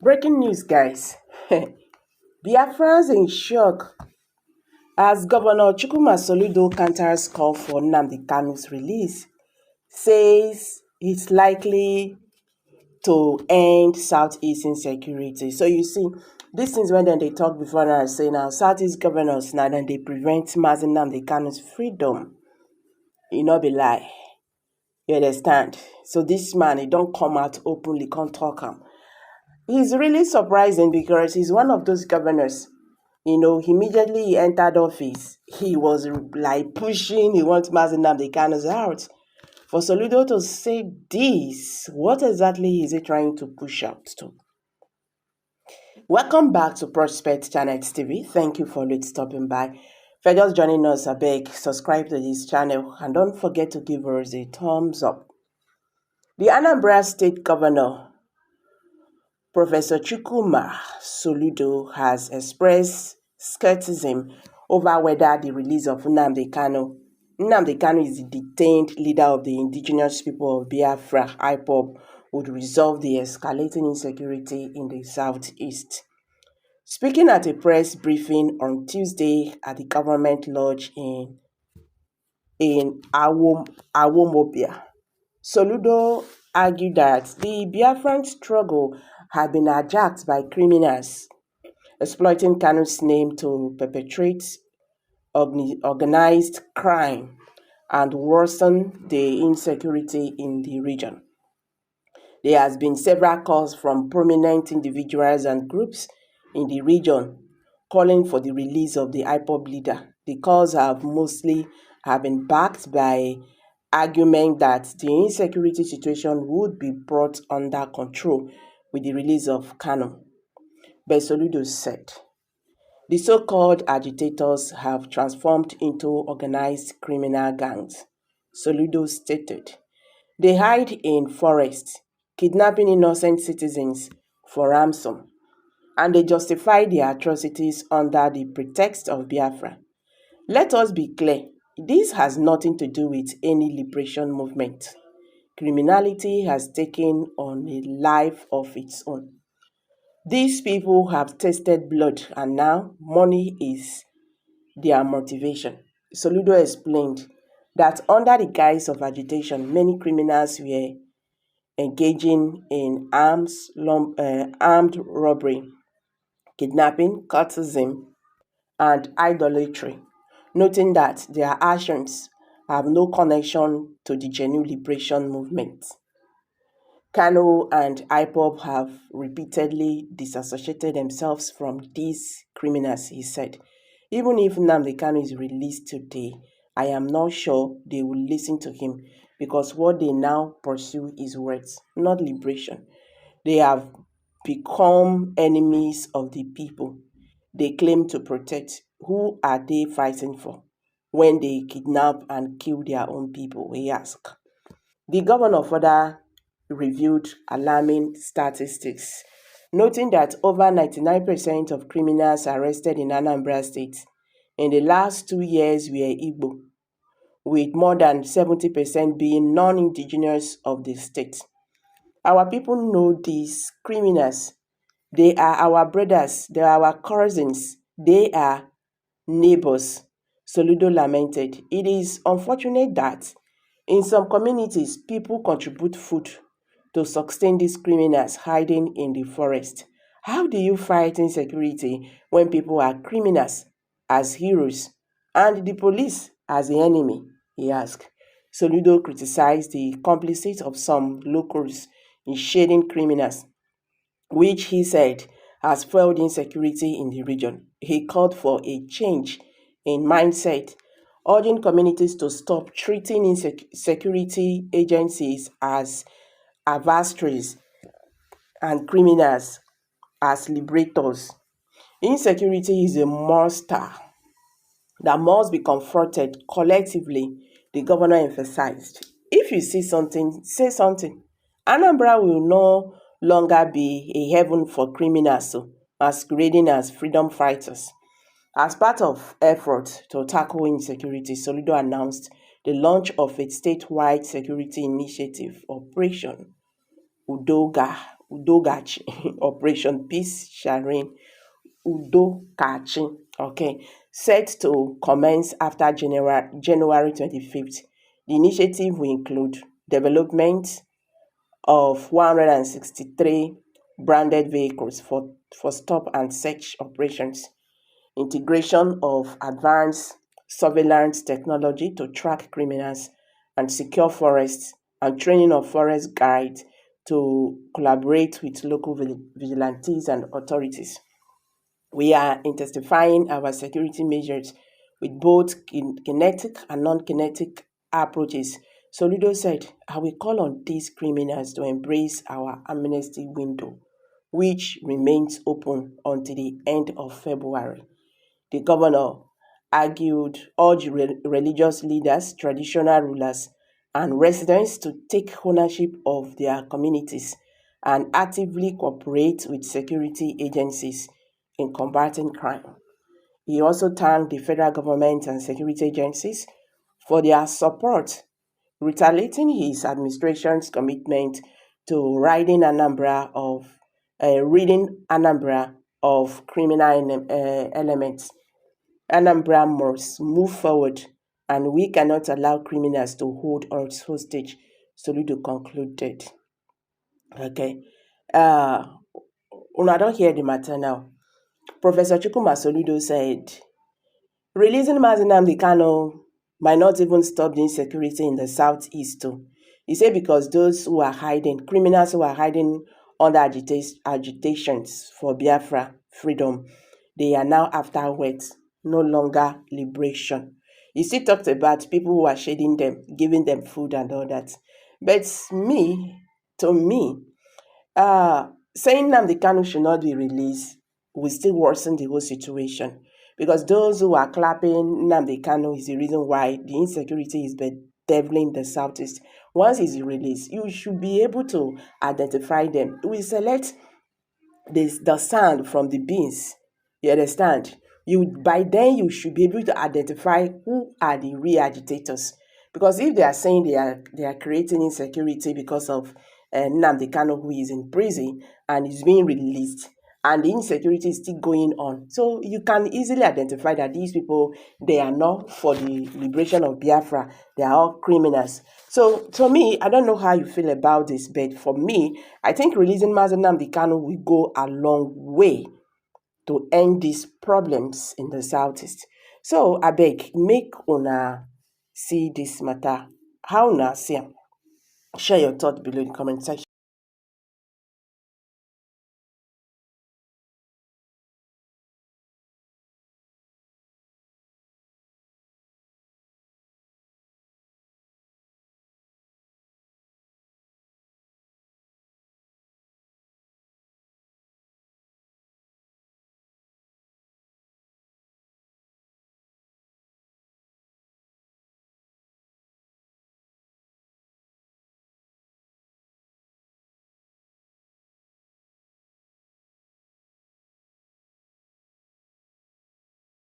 Breaking news, guys. Biafrans in shock as Governor Chukwuma Soludo counters call for Nnamdi Kanu's release, says it's likely to end Southeast insecurity. So you see, these things when they talk before now, say now Southeast governors now then they prevent Mazi Nnamdi Kanu's freedom. You know be lie. You understand? So this man, he don't come out openly, can't talk him. He's really surprising because he's one of those governors. Immediately he entered office, he was like pushing, he wants Mazi Nnamdi Kanu's out. For Soludo to say this, what exactly is he trying to push out to? Welcome back to Prospect Channel TV. Thank you for stopping by. If you're just joining us, I beg, subscribe to this channel and don't forget to give us a thumbs up. The Anambra State Governor, Professor Chukwuma Soludo, has expressed skepticism over whether the release of Nnamdi Kanu is the detained leader of the indigenous people of Biafra, IPOB, would resolve the escalating insecurity in the southeast. Speaking at a press briefing on Tuesday at the government lodge in Awomobia, Soludo argued that the Biafran struggle had been hijacked by criminals exploiting Kanu's name to perpetrate organized crime and worsen the insecurity in the region. There has been several calls from prominent individuals and groups in the region calling for the release of the IPOB leader. The calls have mostly been backed by argument that the insecurity situation would be brought under control with the release of Kanu. But Soludo said, the so-called agitators have transformed into organized criminal gangs. Soludo stated, they hide in forests, kidnapping innocent citizens for ransom, and they justify their atrocities under the pretext of Biafra. Let us be clear, this has nothing to do with any liberation movement. Criminality has taken on a life of its own. These people have tasted blood and now money is their motivation. Soludo explained that under the guise of agitation, many criminals were engaging in armed robbery, kidnapping, cultism, and idolatry, noting that their actions have no connection to the genuine liberation movement. Kanu and IPOB have repeatedly disassociated themselves from these criminals, he said. Even if Nnamdi Kanu is released today, I am not sure they will listen to him because what they now pursue is words, not liberation. They have become enemies of the people they claim to protect. Who are they fighting for when they kidnap and kill their own people, we ask. The governor further reviewed alarming statistics, noting that over 99% of criminals arrested in Anambra State in the last 2 years were Igbo, with more than 70% being non-indigenous of the state. Our people know these criminals. They are our brothers, they are our cousins, they are neighbors, Soludo lamented. It is unfortunate that in some communities, people contribute food to sustain these criminals hiding in the forest. How do you fight insecurity when people are criminals as heroes and the police as the enemy? He asked. Soludo criticized the complicity of some locals in shading criminals, which he said has fueled insecurity in the region. He called for a change in mindset, urging communities to stop treating security agencies as adversaries and criminals as liberators. Insecurity is a monster that must be confronted collectively, the governor emphasized. If you see something, say something. Anambra will no longer be a heaven for criminals masquerading as freedom fighters. As part of effort to tackle insecurity, Soludo announced the launch of a statewide security initiative, Operation Udoga, Udogachi, Operation Peace shall reign, Udokachi, okay, set to commence after January 25th. The initiative will include development of 163 branded vehicles for stop and search operations, integration of advanced surveillance technology to track criminals and secure forests, and training of forest guides to collaborate with local vigilantes and authorities. We are intensifying our security measures with both kinetic and non-kinetic approaches. Soludo said, I will call on these criminals to embrace our amnesty window, which remains open until the end of February. The governor urged religious leaders, traditional rulers, and residents to take ownership of their communities and actively cooperate with security agencies in combating crime. He also thanked the federal government and security agencies for their support, retaliating his administration's commitment to ridding Anambra of criminal elements. Anambra must move forward, and we cannot allow criminals to hold us hostage, Soludo concluded. Okay. Una don't hear the matter now. Professor Chukuma Soludo said, releasing Mazi Nnamdi Kanu might not even stop the insecurity in the southeast too. He said because those who are hiding, criminals who are hiding under agitations for Biafra freedom, they are now afterwards, no longer liberation. He still talked about people who are shading them, giving them food and all that. But to me, saying Nnamdi Kanu should not be released will still worsen the whole situation, because those who are clapping Nnamdi Kanu is the reason why the insecurity is bedeviling the southeast. Once he's released, you should be able to identify them. We select the sand from the beans. You understand? By then you should be able to identify who are the real agitators. Because if they are saying they are creating insecurity because of Nnamdi Kanu, who is in prison and is being released, and the insecurity is still going on, so you can easily identify that these people, they are not for the liberation of Biafra. They are all criminals. So to me, I don't know how you feel about this, but for me, I think releasing Mazi Nnamdi Kanu will go a long way to end these problems in the southeast. So I beg, make una see this matter. How una see am? Share your thought below in the comment section.